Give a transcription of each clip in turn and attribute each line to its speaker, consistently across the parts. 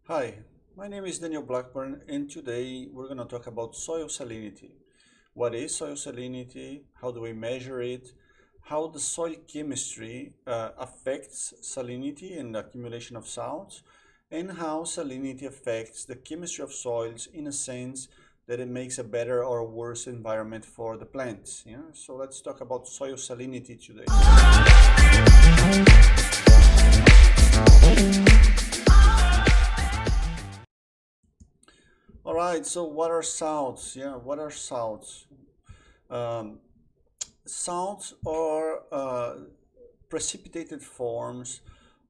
Speaker 1: Hi, my name is Daniel Blackburn, and today we're going to talk about soil salinity. What is soil salinity? How do we measure it? How the soil chemistry affects salinity and the accumulation of salts, and how salinity affects the chemistry of soils in a sense that it makes a better or worse environment for the plants. Yeah? So let's talk about soil salinity today. All right, so what are salts? Yeah, what are salts? Um, Salts are precipitated forms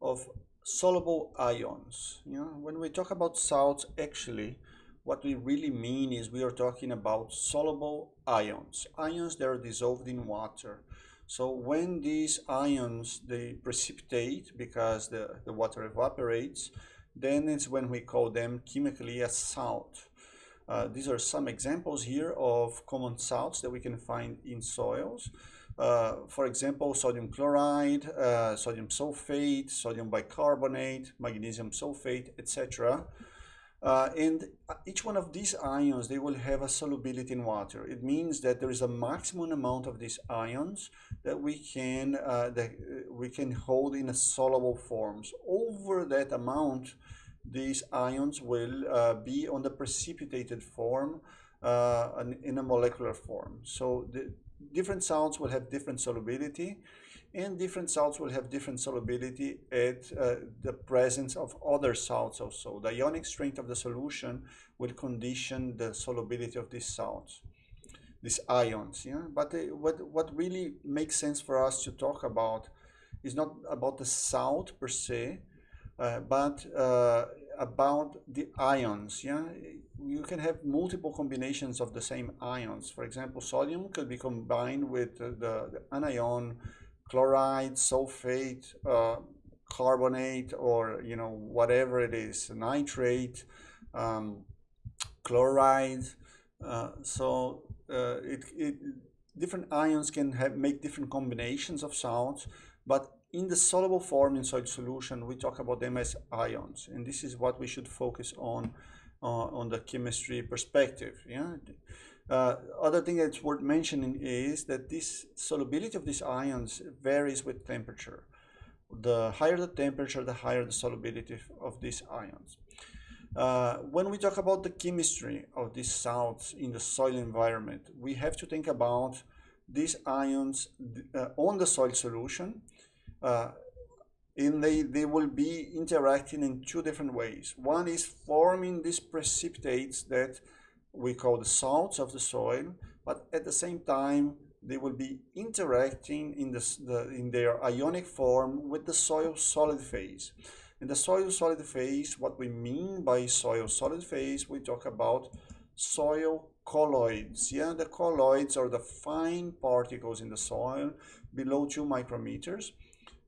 Speaker 1: of soluble ions. When we talk about salts, actually, what we really mean is we are talking about soluble ions, ions that are dissolved in water. So when these ions, they precipitate because the water evaporates, then it's when we call them chemically a salt. These are some examples here of common salts that we can find in soils. For example, sodium chloride, sodium sulfate, sodium bicarbonate, magnesium sulfate, etc. And each one of these ions, they will have a solubility in water. It means that there is a maximum amount of these ions that we can hold in a soluble forms. Over that amount, these ions will be on the precipitated form in a molecular form. So the different salts will have different solubility, and different salts will have different solubility at the presence of other salts also. The ionic strength of the solution will condition the solubility of these salts, these ions. Yeah? But what really makes sense for us to talk about is not about the salt per se, but about the ions. Yeah, you can have multiple combinations of the same ions. For example, sodium could be combined with the anion chloride, sulfate, carbonate, or whatever it is, nitrate, um, chloride. Different ions can make different combinations of salts, but in the soluble form in soil solution, we talk about them as ions, and this is what we should focus on the chemistry perspective. Yeah. Other thing that's worth mentioning is that this solubility of these ions varies with temperature. The higher the temperature, the higher the solubility of these ions. When we talk about the chemistry of these salts in the soil environment, we have to think about these ions on the soil solution, and they will be interacting in two different ways. One is forming these precipitates that we call the salts of the soil, but at the same time they will be interacting in their ionic form with the soil solid phase. In the soil solid phase, what we mean by soil solid phase, we talk about soil colloids. Yeah, the colloids are the fine particles in the soil below 2 micrometers.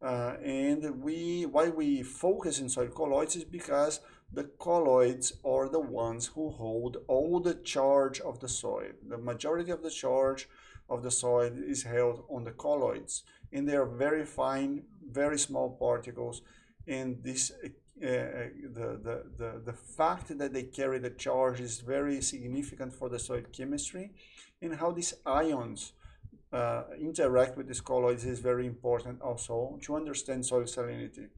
Speaker 1: And why we focus in soil colloids is because the colloids are the ones who hold all the charge of the soil. The majority of the charge of the soil is held on the colloids, and they are very fine, very small particles. And this the fact that they carry the charge is very significant for the soil chemistry, and how these ions interact with these colloids is very important also to understand soil salinity.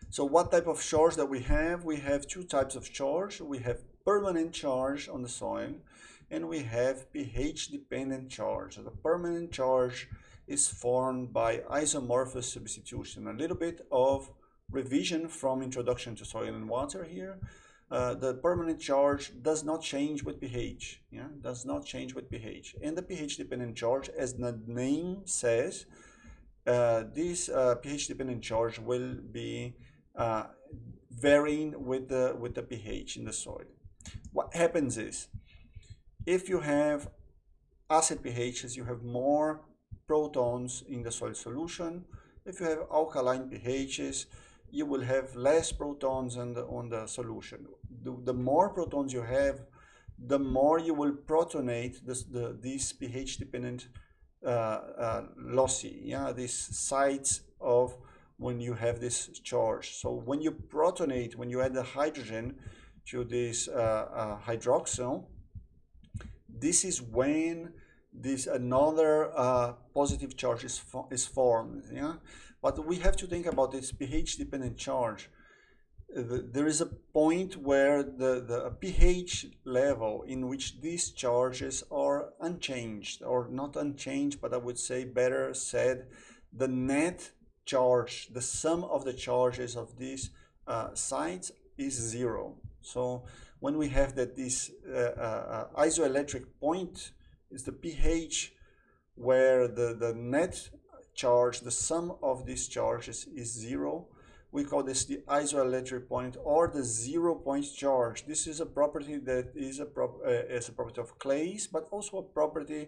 Speaker 1: So what type of charge that we have? We have two types of charge. We have permanent charge on the soil, and we have pH dependent charge. The permanent charge is formed by isomorphous substitution. A little bit of revision from Introduction to Soil and Water here. The permanent charge does not change with pH. Yeah, does not change with pH. And the pH dependent charge, as the name says, this pH dependent charge will be varying with the pH in the soil. What happens is, if you have acid pHs, you have more protons in the soil solution. If you have alkaline pHs, you will have less protons on the solution. The more protons you have, the more you will protonate these pH dependent loci, yeah, these sites of when you have this charge. So when you protonate, when you add the hydrogen to this hydroxyl, this is when this another positive charge is formed. Yeah, but we have to think about this pH dependent charge. There is a point where the pH level in which these charges are unchanged, or not unchanged, but I would say better said, the net charge, the sum of the charges of these sites is zero. So when we have that this isoelectric point is the pH where the net charge, the sum of these charges is zero, we call this the isoelectric point or the 0-point charge. This is a property that is a property of clays, but also a property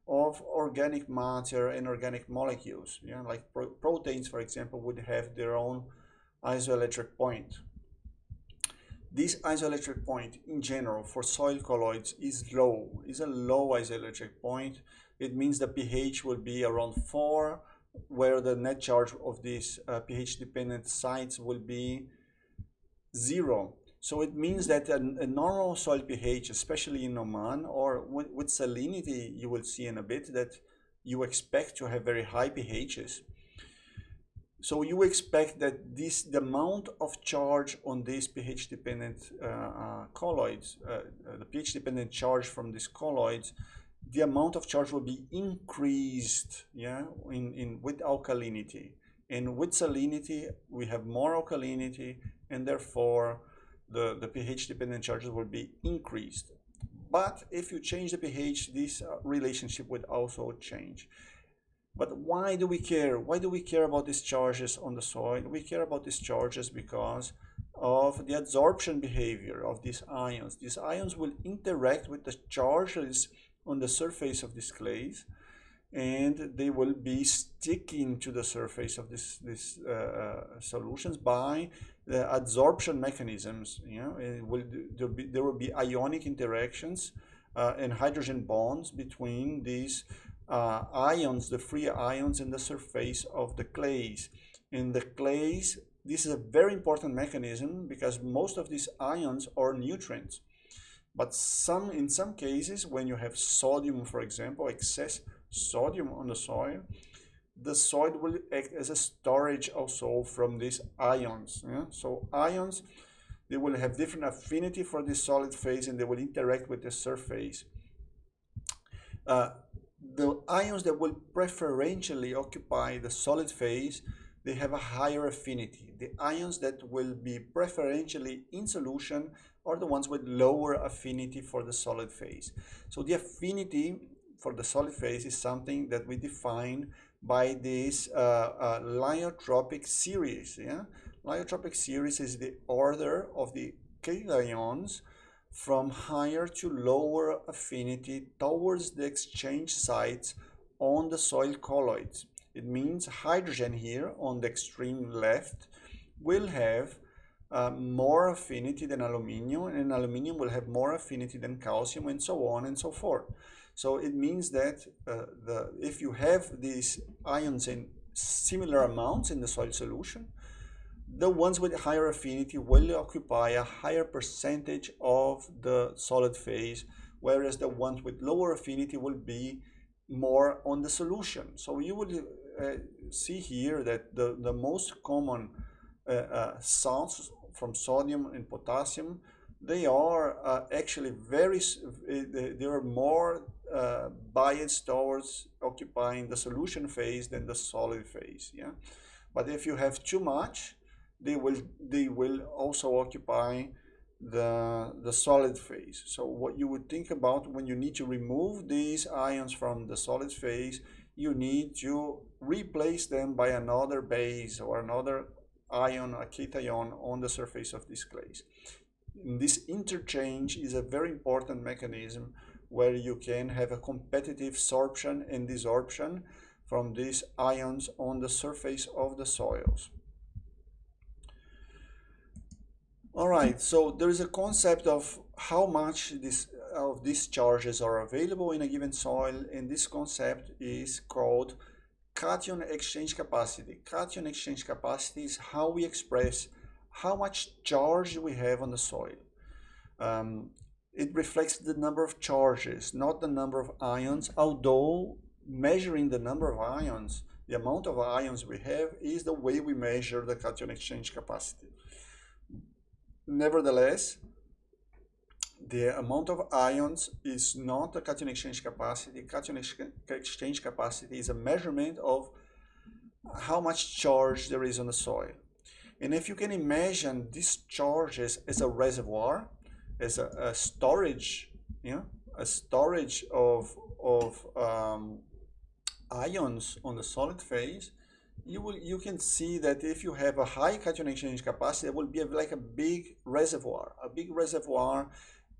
Speaker 1: of organic matter and organic molecules. Yeah, like proteins, for example, would have their own isoelectric point. This isoelectric point in general for soil colloids is low, is a low isoelectric point. It means the pH will be around 4, where the net charge of these pH dependent sites will be 0. So it means that a normal soil pH, especially in Oman or with salinity, you will see in a bit that you expect to have very high pHs. So you expect that the amount of charge on these pH dependent colloids, the pH dependent charge from these colloids, the amount of charge will be increased, yeah, with alkalinity. And with salinity, we have more alkalinity, and therefore the pH dependent charges will be increased. But if you change the pH, this relationship would also change. But why do we care? Why do we care about these charges on the soil? We care about these charges because of the adsorption behavior of these ions. These ions will interact with the charges on the surface of these clays, and they will be sticking to the surface of these solutions by the adsorption mechanisms. You know, there will be ionic interactions and hydrogen bonds between these ions, the free ions, in the surface of the clays. In the clays, this is a very important mechanism because most of these ions are nutrients. But in some cases, when you have sodium, for example, excess sodium on the soil will act as a storage also from these ions. Yeah? So ions, they will have different affinity for this solid phase, and they will interact with the surface. The ions that will preferentially occupy the solid phase, they have a higher affinity. The ions that will be preferentially in solution are the ones with lower affinity for the solid phase. So the affinity for the solid phase is something that we define by this lyotropic series. Yeah? Lyotropic series is the order of the cations from higher to lower affinity towards the exchange sites on the soil colloids. It means hydrogen here on the extreme left will have more affinity than aluminium, and aluminium will have more affinity than calcium, and so on and so forth. So it means that if you have these ions in similar amounts in the soil solution, the ones with higher affinity will occupy a higher percentage of the solid phase, whereas the ones with lower affinity will be more on the solution. So you will see here that the most common salts from sodium and potassium, they are actually they are more biased towards occupying the solution phase than the solid phase. Yeah, but if you have too much, they will also occupy the solid phase. So what you would think about when you need to remove these ions from the solid phase, you need to replace them by another base or another ion, a cation, on the surface of these clays. This interchange is a very important mechanism where you can have a competitive sorption and desorption from these ions on the surface of the soils. All right, so there is a concept of how much of these charges are available in a given soil, and this concept is called cation exchange capacity. Cation exchange capacity is how we express how much charge we have on the soil. It reflects the number of charges, not the number of ions, although measuring the number of ions, the amount of ions we have, is the way we measure the cation exchange capacity. Nevertheless, the amount of ions is not the cation exchange capacity. Cation exchange capacity is a measurement of how much charge there is on the soil. And if you can imagine these charges as a reservoir, as a storage, a storage of ions on the solid phase, you can see that if you have a high cation exchange capacity, it will be like a big reservoir.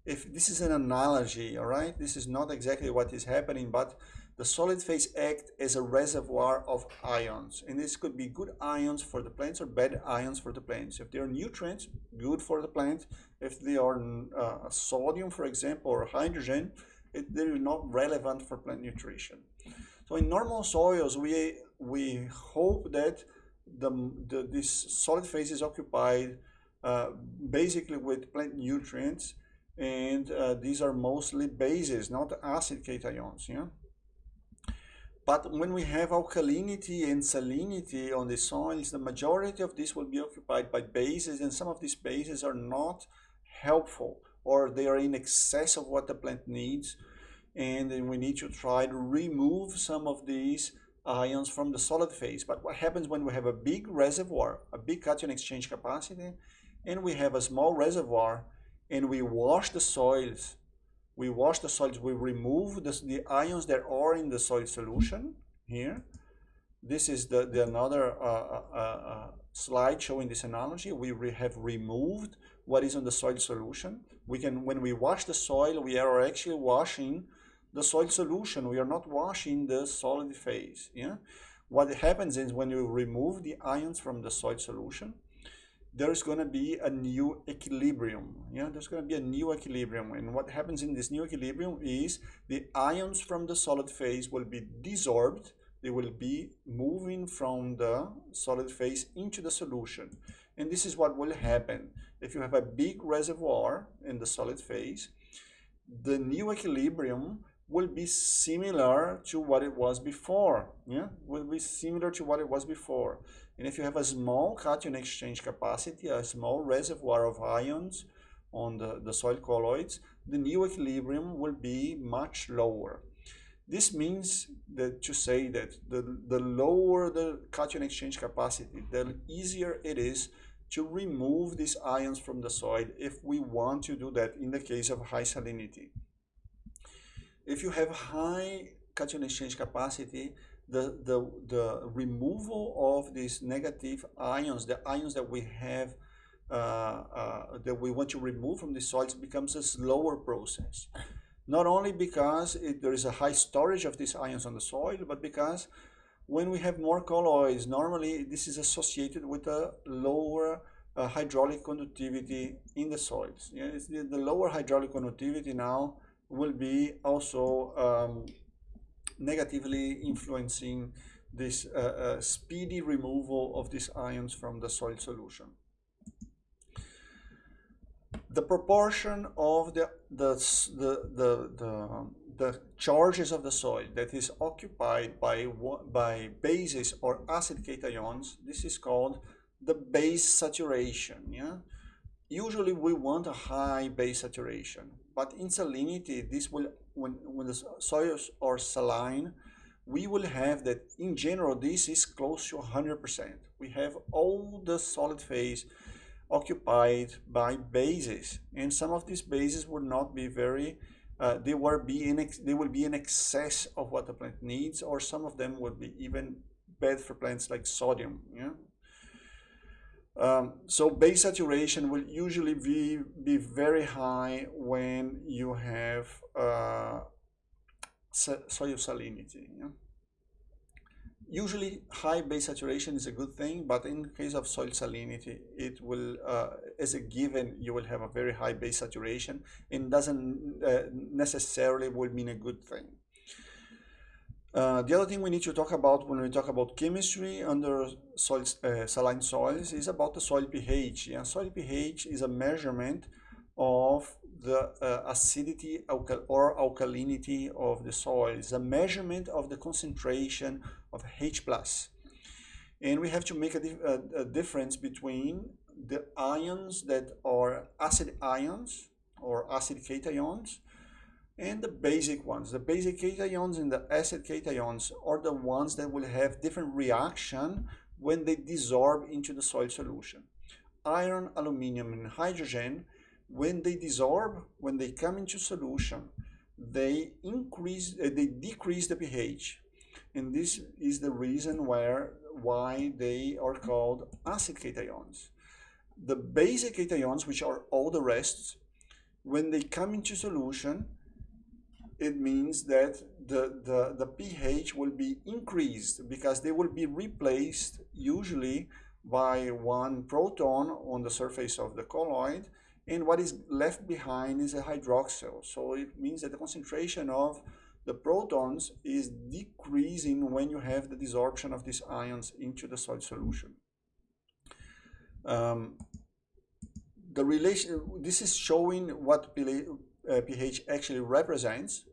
Speaker 1: If this is an analogy, all right, this is not exactly what is happening, but the solid phase acts as a reservoir of ions, and this could be good ions for the plants or bad ions for the plants. If they are nutrients, good for the plant. If they are sodium, for example, or hydrogen, they're not relevant for plant nutrition. So in normal soils, we hope that this solid phase is occupied basically with plant nutrients, and these are mostly bases, not acid cations. But when we have alkalinity and salinity on the soils, the majority of this will be occupied by bases, and some of these bases are not helpful, or they are in excess of what the plant needs, and then we need to try to remove some of these ions from the solid phase. But what happens when we have a big reservoir, a big cation exchange capacity, and we have a small reservoir, and we wash the soils, we remove the ions that are in the soil solution here. This is the another slide showing this analogy. We have removed what is on the soil solution. When we wash the soil, we are actually washing the soil solution. We are not washing the solid phase. What happens is when you remove the ions from the soil solution, there's going to be a new equilibrium. There's going to be a new equilibrium, and what happens in this new equilibrium is the ions from the solid phase will be desorbed. They will be moving from the solid phase into the solution, and this is what will happen if you have a big reservoir in the solid phase. The new equilibrium will be similar to what it was before. Will be similar to what it was before. And if you have a small cation exchange capacity, a small reservoir of ions on the soil colloids, the new equilibrium will be much lower. This means that to say that the lower the cation exchange capacity, the easier it is to remove these ions from the soil if we want to do that in the case of high salinity. If you have high cation exchange capacity, the removal of these negative ions, the ions that we have that we want to remove from the soils, becomes a slower process. Not only because there is a high storage of these ions on the soil, but because when we have more colloids, normally this is associated with a lower hydraulic conductivity in the soils. The lower hydraulic conductivity now will be also negatively influencing this speedy removal of these ions from the soil solution. The proportion of the charges of the soil that is occupied by bases or acid cations, this is called the base saturation. Usually we want a high base saturation, but in salinity, this will, when the soils are saline, we will have that in general this is close to 100%. We have all the solid phase occupied by bases, and some of these bases will not be very they will be in excess of what the plant needs, or some of them will be even bad for plants, like sodium. So base saturation will usually be very high when you have soil salinity. Usually high base saturation is a good thing, but in case of soil salinity, it will, as a given, you will have a very high base saturation, and doesn't necessarily will mean a good thing. The other thing we need to talk about when we talk about chemistry under soils, saline soils is about the soil pH. Yeah, soil pH is a measurement of the acidity or alkalinity of the soil. It's a measurement of the concentration of H plus. And we have to make a difference between the ions that are acid ions or acid cations and the basic ones. The basic cations and the acid cations are the ones that will have different reaction when they dissolve into the soil solution. Iron, aluminum, and hydrogen, when they dissolve, when they come into solution, they decrease the pH. And this is the reason why they are called acid cations. The basic cations, which are all the rest, when they come into solution, it means that the pH will be increased because they will be replaced usually by one proton on the surface of the colloid, and what is left behind is a hydroxyl. So it means that the concentration of the protons is decreasing when you have the desorption of these ions into the solid solution. The relation, this is showing what pH actually represents.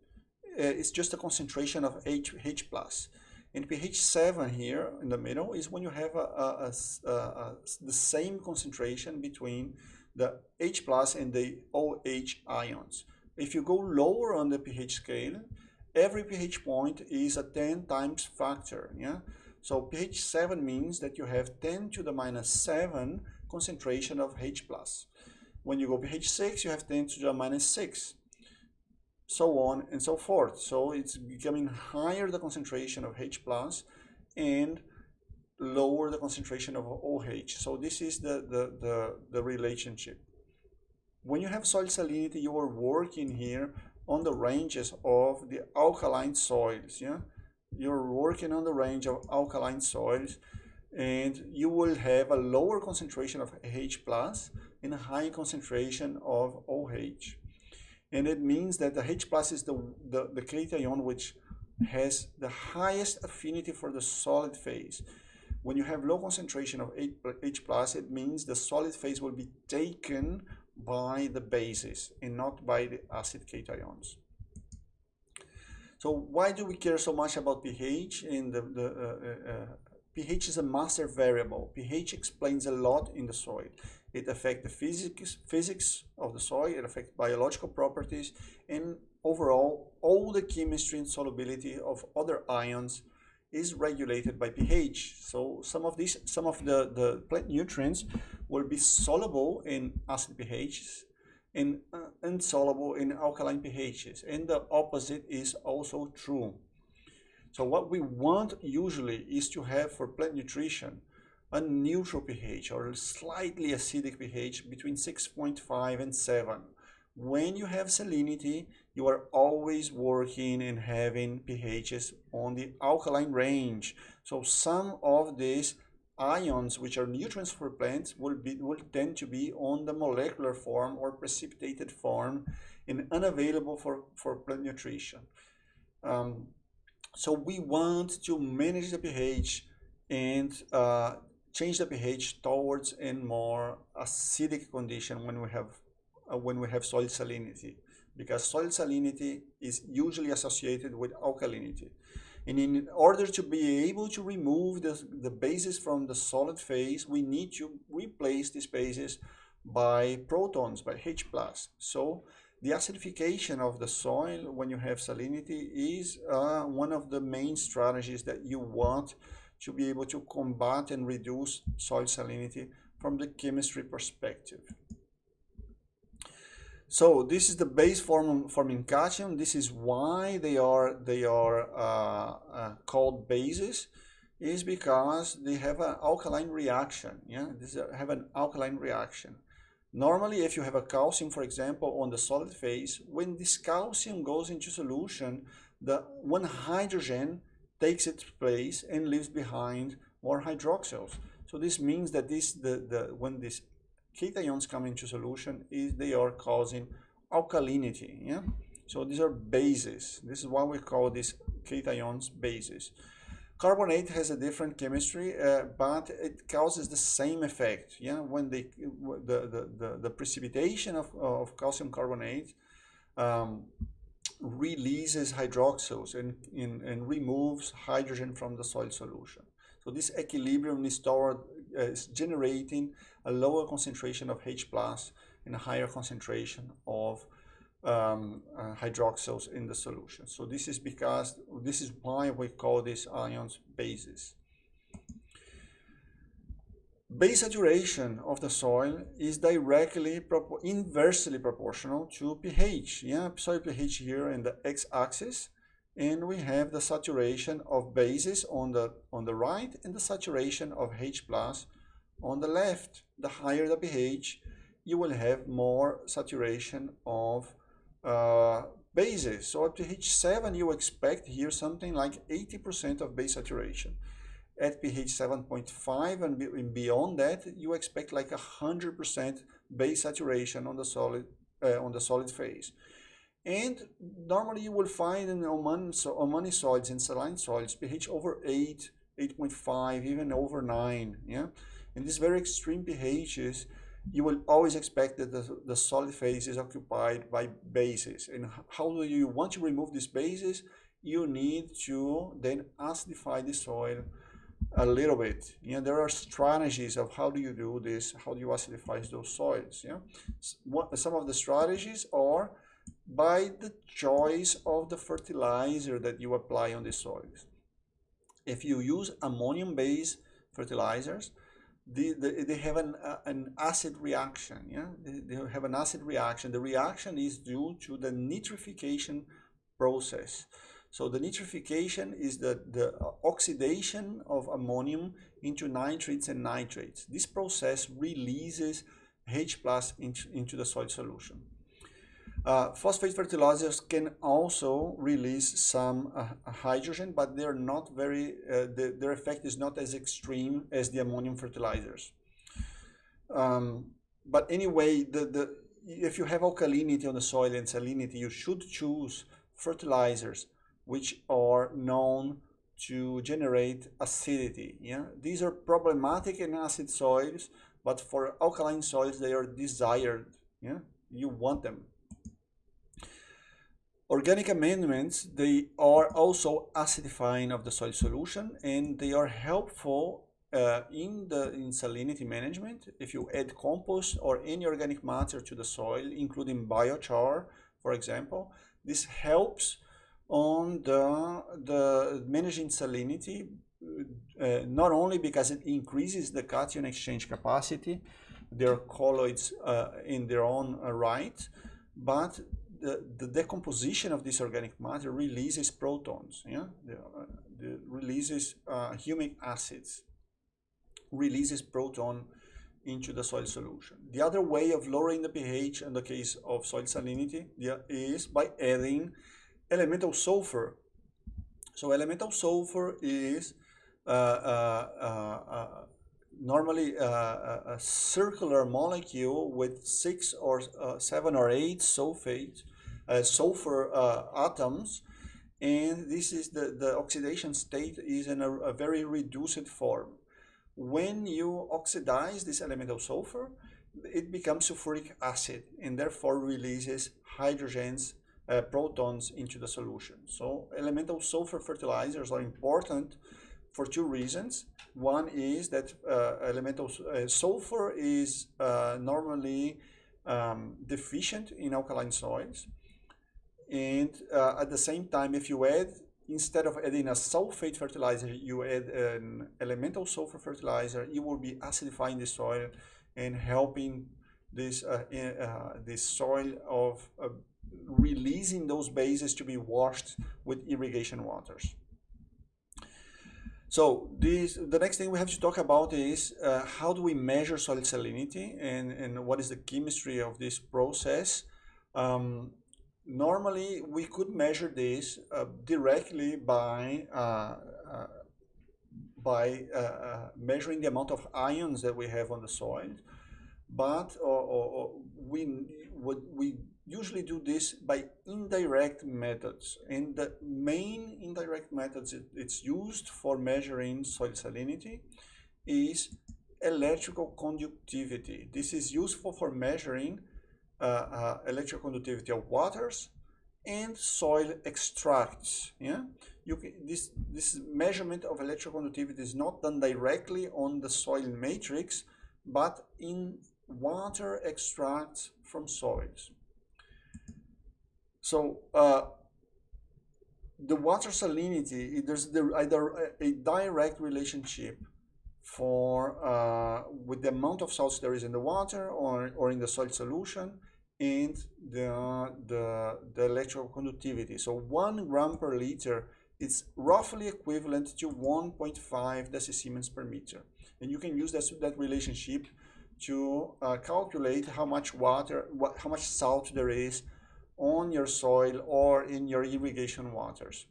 Speaker 1: It's just a concentration of H plus. And pH 7 here in the middle is when you have the same concentration between the H plus and the OH ions. If you go lower on the pH scale, every pH point is a 10 times factor. Yeah. So pH 7 means that you have 10 to the minus 7 concentration of H plus. When you go pH 6, you have 10 to the minus 6. So on and so forth. So it's becoming higher the concentration of H plus and lower the concentration of OH. So this is the relationship. When you have soil salinity, you are working here on the ranges of the alkaline soils. Yeah, you're working on the range of alkaline soils, and you will have a lower concentration of H plus and a high concentration of OH. And it means that the H plus is the cation which has the highest affinity for the solid phase. When you have low concentration of H plus, it means the solid phase will be taken by the bases and not by the acid cations. So why do we care so much about pH? And pH is a master variable. pH explains a lot in the soil. It affects the physics of the soil, it affects biological properties, and overall, all the chemistry and solubility of other ions is regulated by pH. So some of the plant nutrients will be soluble in acid pHs and insoluble in alkaline pHs, and the opposite is also true. So what we want usually is to have for plant nutrition a neutral pH or a slightly acidic pH between 6.5 and 7. When you have salinity, you are always working and having pHs on the alkaline range. So some of these ions, which are nutrients for plants, will tend to be on the molecular form or precipitated form and unavailable for plant nutrition. So we want to manage the pH and change the pH towards a more acidic condition when we have soil salinity, because soil salinity is usually associated with alkalinity. And in order to be able to remove the bases from the solid phase, we need to replace these bases by protons, by H plus. So the acidification of the soil when you have salinity is one of the main strategies that you want to be able to combat and reduce soil salinity from the chemistry perspective. So this is the base forming cation. This is why they are called bases, is because they have an alkaline reaction. Yeah, have an alkaline reaction. Normally, if you have a calcium, for example, on the solid phase, when this calcium goes into solution, the one hydrogen takes its place and leaves behind more hydroxyls. So this means that when these cations come into solution, they are causing alkalinity. Yeah. So these are bases. This is why we call these cations bases. Carbonate has a different chemistry, but it causes the same effect. Yeah, when the precipitation of calcium carbonate releases hydroxyls and removes hydrogen from the soil solution. So this equilibrium is generating a lower concentration of H plus and a higher concentration of hydroxyls in the solution. So this is why we call these ions bases. Base saturation of the soil is inversely proportional to pH. Yeah, soil pH here in the x-axis, and we have the saturation of bases on the right and the saturation of H plus on the left. The higher the pH, you will have more saturation of bases. So at pH 7, you expect here something like 80% of base saturation. At pH 7.5 and beyond that, you expect like 100% base saturation on the solid phase. And normally you will find in Omani soils and saline soils pH over 8, 8.5, even over 9. Yeah, in these very extreme pHs, you will always expect that the solid phase is occupied by bases. And how do you want to remove these bases? You need to then acidify the soil a little bit. Yeah, there are strategies of how do you do this, how do you acidify those soils. Yeah, some of the strategies are by the choice of the fertilizer that you apply on the soils. If you use ammonium-based fertilizers, they have an acid reaction. Yeah, they have an acid reaction. The reaction is due to the nitrification process. So the nitrification is the oxidation of ammonium into nitrates and nitrates. This process releases H plus into the soil solution. Phosphate fertilizers can also release some hydrogen, but they're not their effect is not as extreme as the ammonium fertilizers. But anyway, if you have alkalinity on the soil and salinity, you should choose fertilizers which are known to generate acidity. Yeah, these are problematic in acid soils, but for alkaline soils they are desired. Yeah, you want them. Organic amendments, they are also acidifying of the soil solution, and they are helpful in salinity management. If you add compost or any organic matter to the soil, including biochar, for example, this helps on the managing salinity, not only because it increases the cation exchange capacity, they're colloids in their own right, but the decomposition of this organic matter releases protons. Yeah, releases humic acids, releases proton into the soil solution. The other way of lowering the pH in the case of soil salinity is by adding elemental sulfur. So elemental sulfur is normally a circular molecule with 6 or 7 or 8 sulfur atoms, and this is the oxidation state is in a very reduced form. When you oxidize this elemental sulfur, it becomes sulfuric acid and therefore releases hydrogens, protons into the solution. So elemental sulfur fertilizers are important for two reasons. One is that elemental sulfur is normally deficient in alkaline soils, and at the same time, if you add, instead of adding a sulfate fertilizer, you add an elemental sulfur fertilizer, you will be acidifying the soil and helping this soil of releasing those bases to be washed with irrigation waters. So the next thing we have to talk about is how do we measure soil salinity and what is the chemistry of this process. Normally, we could measure this directly by measuring the amount of ions that we have on the soil, but what we usually do this by indirect methods, and the main indirect methods it's used for measuring soil salinity is electrical conductivity. This is useful for measuring electrical conductivity of waters and soil extracts. Yeah, this measurement of electrical conductivity is not done directly on the soil matrix, but in water extracts from soils. So the water salinity, there's either a direct relationship for with the amount of salts there is in the water or in the soil solution, and the electrical conductivity. So 1 gram per liter is roughly equivalent to 1.5 decisiemens per meter, and you can use that relationship to calculate how much water, how much salt there is on your soil or in your irrigation waters.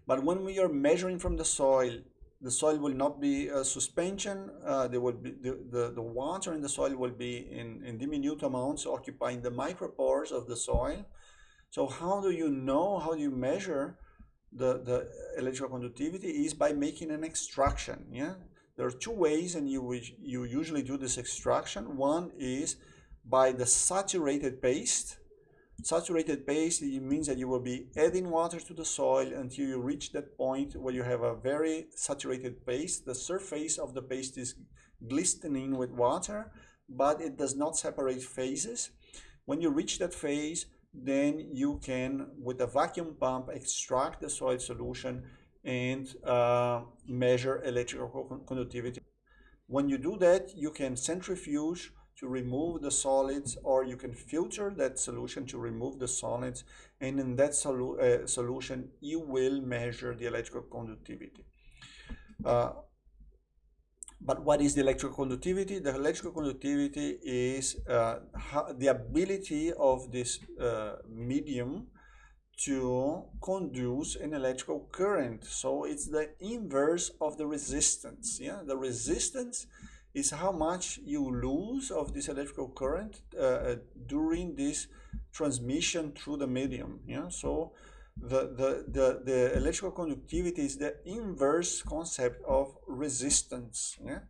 Speaker 1: But when we are measuring from the soil will not be a suspension. There will be the water in the soil will be in diminutive amounts, occupying the micropores of the soil. So how do you know, how do you measure the electrical conductivity? Is by making an extraction. Yeah, there are 2 ways, and you usually do this extraction. One is by the saturated paste. Saturated paste, it means that you will be adding water to the soil until you reach that point where you have a very saturated paste. The surface of the paste is glistening with water, but it does not separate phases. When you reach that phase, then you can, with a vacuum pump, extract the soil solution and measure electrical conductivity. When you do that, you can centrifuge to remove the solids, or you can filter that solution to remove the solids, and in that solution you will measure the electrical conductivity. But what is the electrical conductivity? The electrical conductivity is the ability of this medium to conduce an electrical current. So it's the inverse of the resistance. Yeah, the resistance is how much you lose of this electrical current during this transmission through the medium. Yeah, so the electrical conductivity is the inverse concept of resistance. Yeah,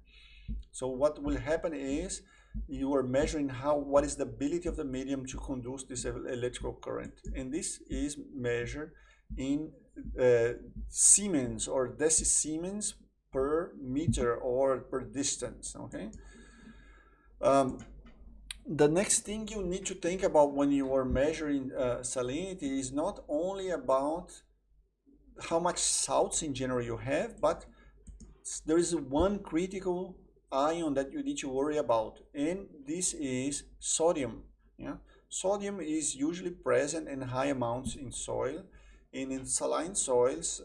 Speaker 1: so what will happen is you are measuring what is the ability of the medium to conduce this electrical current, and this is measured in Siemens or decisiemens per meter or per distance. Okay. The next thing you need to think about when you are measuring salinity is not only about how much salts in general you have, but there is one critical ion that you need to worry about, and this is sodium. Yeah, sodium is usually present in high amounts in soil, and in saline soils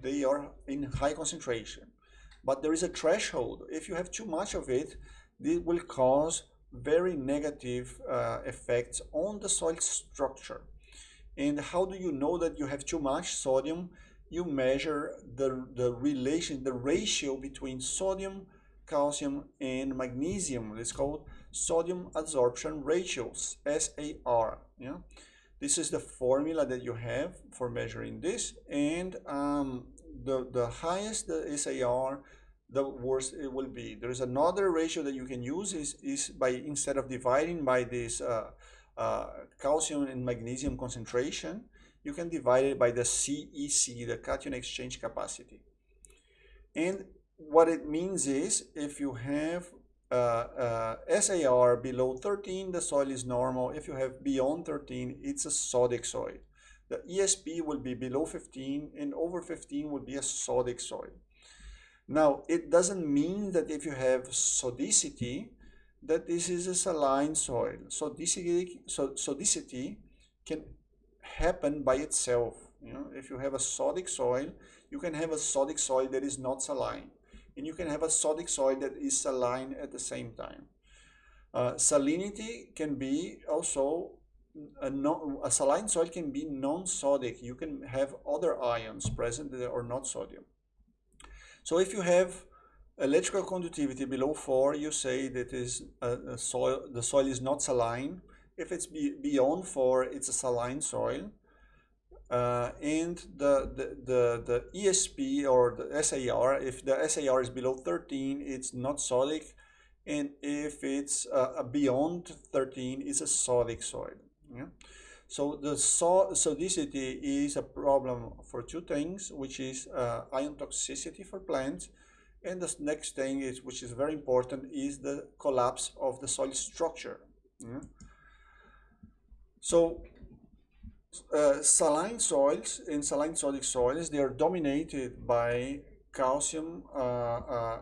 Speaker 1: they are in high concentration. But there is a threshold. If you have too much of it, this will cause very negative effects on the soil structure. And how do you know that you have too much sodium? You measure the ratio between sodium, calcium, and magnesium. It's called sodium adsorption ratios, SAR. Yeah, this is the formula that you have for measuring this, and the highest the SAR, the worse it will be. There is another ratio that you can use is by, instead of dividing by this calcium and magnesium concentration, you can divide it by the CEC, the cation exchange capacity. And what it means is, if you have SAR below 13, the soil is normal. If you have beyond 13, it's a sodic soil. The ESP will be below 15, and over 15 will be a sodic soil. Now, it doesn't mean that if you have sodicity, that this is a saline soil. Sodicity can happen by itself. You know, if you have a sodic soil, you can have a sodic soil that is not saline, and you can have a sodic soil that is saline at the same time. Salinity can be also a saline soil can be non-sodic. You can have other ions present that are not sodium. So if you have electrical conductivity below 4, you say that is the soil is not saline. If it's beyond 4, it's a saline soil. And the ESP or the SAR, if the SAR is below 13, it's not sodic, and if it's beyond 13, it's a sodic soil. Yeah? So the sodicity is a problem for two things, which is ion toxicity for plants, and the next thing is, which is very important, is the collapse of the soil structure. Yeah? So saline soils and saline sodic soils, they are dominated by calcium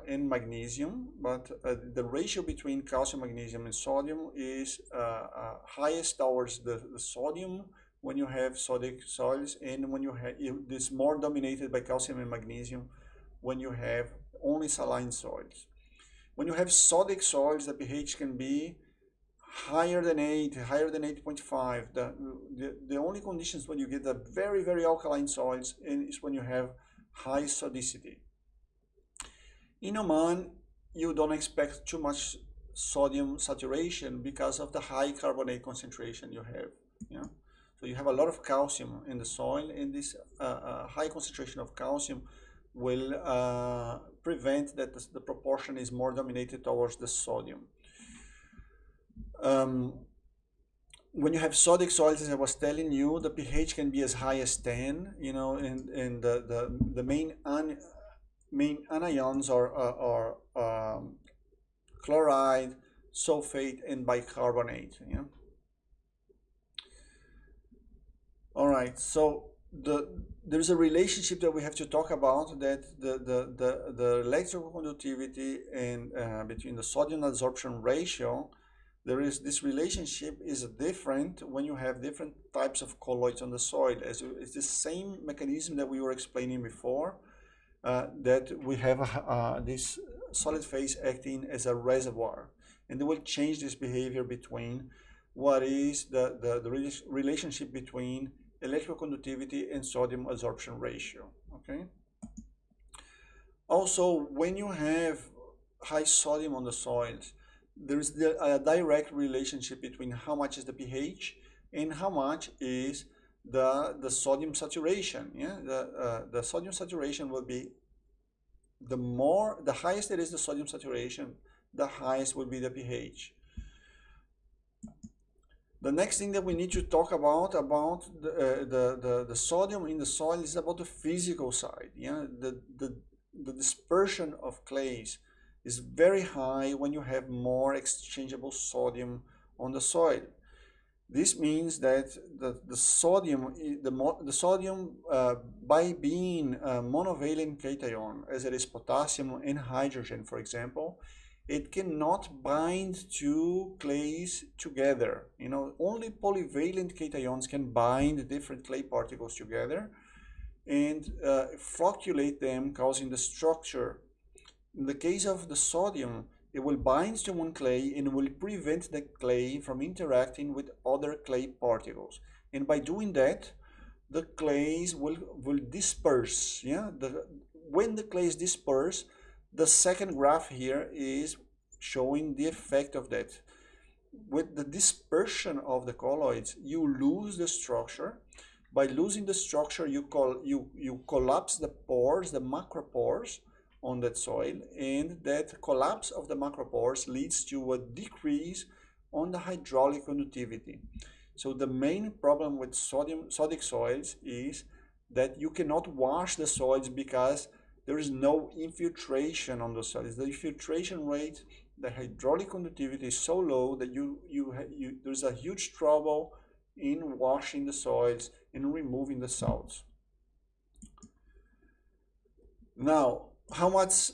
Speaker 1: and magnesium, but the ratio between calcium, magnesium, and sodium is highest towards the sodium when you have sodic soils, and when you have this more dominated by calcium and magnesium when you have only saline soils. When you have sodic soils, the pH can be higher than 8, higher than 8.5. The only conditions when you get the very, very alkaline soils is when you have high sodicity. In Oman, you don't expect too much sodium saturation because of the high carbonate concentration you have. Yeah? So you have a lot of calcium in the soil, and this high concentration of calcium will prevent that the proportion is more dominated towards the sodium. When you have sodic soils, as I was telling you, the pH can be as high as 10, you know, and the main anions are chloride, sulfate, and bicarbonate. Yeah. All right, so there's a relationship that we have to talk about, that the electrical conductivity and between the sodium adsorption ratio, there is this relationship is different when you have different types of colloids on the soil. It's the same mechanism that we were explaining before, that we have this solid phase acting as a reservoir, and they will change this behavior between what is the relationship between electrical conductivity and sodium adsorption ratio. Okay. Also, when you have high sodium on the soils, there is a direct relationship between how much is the pH and how much is the sodium saturation. Yeah, the sodium saturation will be the highest it is the sodium saturation, the highest will be the pH. The next thing that we need to talk about the sodium in the soil is about the physical side. Yeah, the dispersion of clays is very high when you have more exchangeable sodium on the soil. This means that the sodium by being a monovalent cation, as it is potassium and hydrogen, for example, it cannot bind two clays together. You know, only polyvalent cations can bind different clay particles together and flocculate them, causing the structure. In the case of the sodium, it will bind to one clay and will prevent the clay from interacting with other clay particles. And by doing that, the clays will disperse. Yeah? When the clays disperse, the second graph here is showing the effect of that. With the dispersion of the colloids, you lose the structure. By losing the structure, you collapse the pores, the macropores, on that soil, and that collapse of the macropores leads to a decrease on the hydraulic conductivity. So the main problem with sodic soils is that you cannot wash the soils because there is no infiltration on the soils. The infiltration rate, the hydraulic conductivity is so low that there's a huge trouble in washing the soils and removing the salts. Now, how much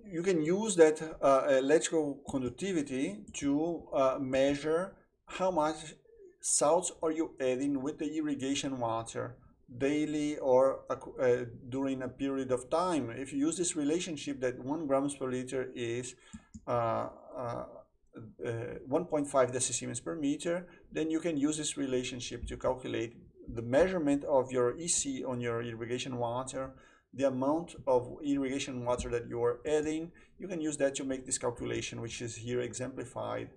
Speaker 1: you can use that electrical conductivity to measure how much salts are you adding with the irrigation water daily or during a period of time. If you use this relationship that 1 grams per liter is 1.5 decisiemens per meter, then you can use this relationship to calculate the measurement of your EC on your irrigation water, the amount of irrigation water that you are adding. You can use that to make this calculation, which is here exemplified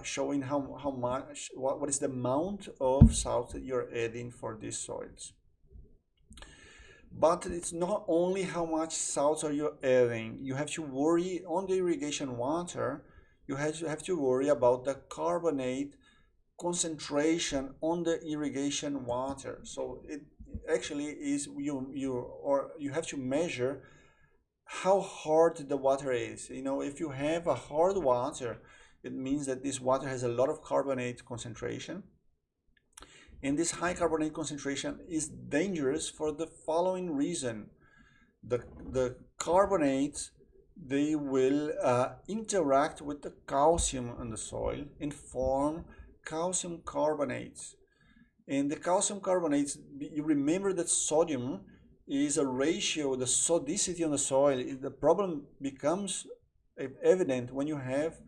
Speaker 1: showing how much, what is the amount of salt that you're adding for these soils. But it's not only how much salt are you adding. You have to worry on the irrigation water. You have to worry about the carbonate concentration on the irrigation water. So it actually is you have to measure how hard the water is. You know, if you have a hard water, it means that this water has a lot of carbonate concentration. And this high carbonate concentration is dangerous for the following reason. The carbonates, they will interact with the calcium in the soil and form calcium carbonates. And the calcium carbonates, you remember that sodium is a ratio, the sodicity on the soil. The problem becomes evident when you have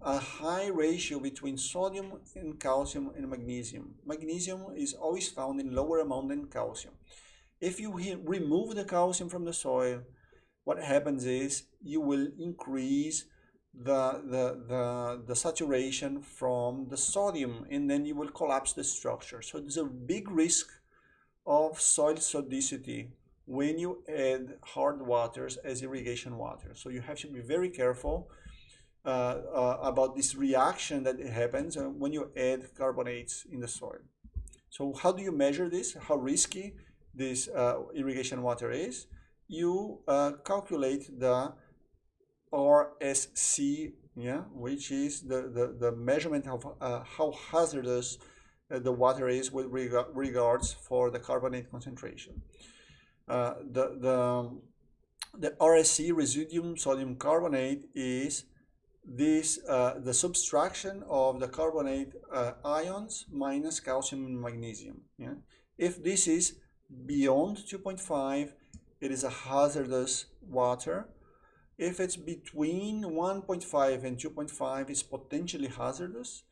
Speaker 1: a high ratio between sodium and calcium and magnesium. Magnesium is always found in lower amount than calcium. If you remove the calcium from the soil, what happens is you will increase the saturation from the sodium, and then you will collapse the structure. So there's a big risk of soil sodicity when you add hard waters as irrigation water. So you have to be very careful about this reaction that happens when you add carbonates in the soil. So how do you measure this? How risky this irrigation water is? You calculate the RSC, yeah, which is the measurement of how hazardous the water is with regards for the carbonate concentration. The RSC, residuum sodium carbonate, is this the subtraction of the carbonate ions minus calcium and magnesium. Yeah? If this is beyond 2.5, it is a hazardous water. If it's between 1.5 and 2.5, it's potentially hazardous.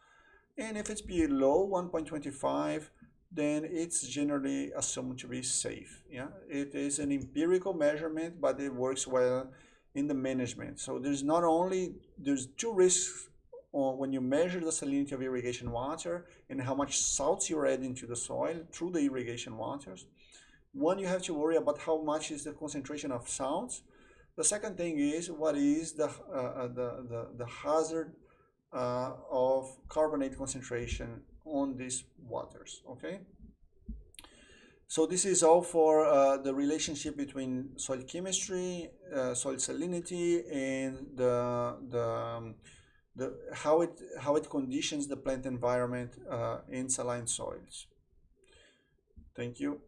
Speaker 1: And if it's below 1.25, then it's generally assumed to be safe. Yeah, it is an empirical measurement, but it works well in the management. So there's two risks when you measure the salinity of irrigation water and how much salts you're adding to the soil through the irrigation waters. One, you have to worry about how much is the concentration of salts. The second thing is what is the hazard of carbonate concentration on these waters. Okay. So this is all for the relationship between soil chemistry, soil salinity, and how it conditions the plant environment in saline soils. Thank you.